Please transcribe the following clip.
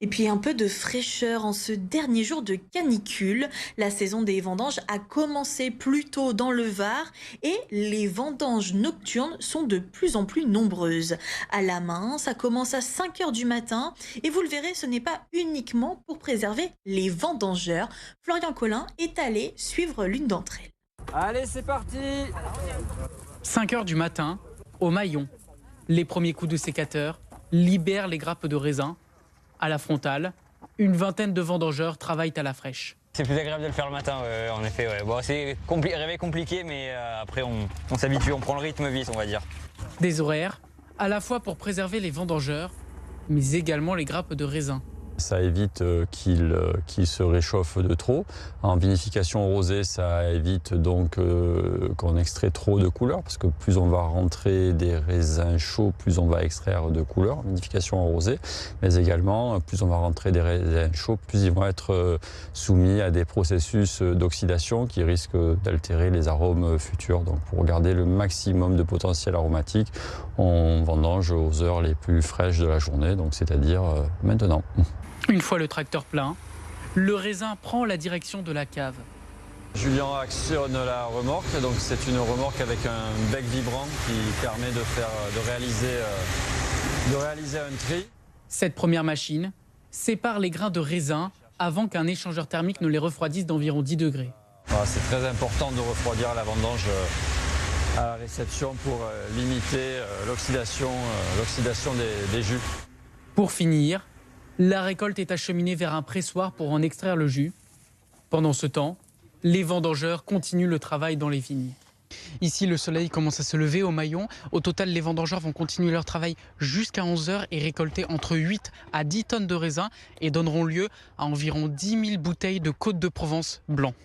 Et puis un peu de fraîcheur en ce dernier jour de canicule. La saison des vendanges a commencé plus tôt dans le Var et les vendanges nocturnes sont de plus en plus nombreuses. À la main, ça commence à 5 heures du matin et vous le verrez, ce n'est pas uniquement pour préserver les vendangeurs. Florian Collin est allé suivre l'une d'entre elles. Allez, c'est parti! 5 heures du matin, au Maillon. Les premiers coups de sécateur libèrent les grappes de raisin. À la frontale, une vingtaine de vendangeurs travaillent à la fraîche. C'est plus agréable de le faire le matin, en effet. Ouais. Bon, c'est réveil compliqué, mais après on s'habitue, on prend le rythme vite, on va dire. Des horaires, à la fois pour préserver les vendangeurs, mais également les grappes de raisin. Ça évite qu'il se réchauffe de trop. En vinification rosée, ça évite donc qu'on extrait trop de couleurs, parce que plus on va rentrer des raisins chauds, plus on va extraire de couleurs en vinification rosée. Mais également, plus on va rentrer des raisins chauds, plus ils vont être soumis à des processus d'oxydation qui risquent d'altérer les arômes futurs. Donc pour garder le maximum de potentiel aromatique, on vendange aux heures les plus fraîches de la journée, donc c'est-à-dire maintenant. Une fois le tracteur plein, le raisin prend la direction de la cave. Julien actionne la remorque, donc c'est une remorque avec un bec vibrant qui permet de réaliser un tri. Cette première machine sépare les grains de raisin avant qu'un échangeur thermique ne les refroidisse d'environ 10 degrés. C'est très important de refroidir la vendange à la réception pour limiter l'oxydation des jus. Pour finir, la récolte est acheminée vers un pressoir pour en extraire le jus. Pendant ce temps, les vendangeurs continuent le travail dans les vignes. Ici, le soleil commence à se lever au Maillon. Au total, les vendangeurs vont continuer leur travail jusqu'à 11 h et récolter entre 8 à 10 tonnes de raisin et donneront lieu à environ 10 000 bouteilles de Côte de Provence blanc.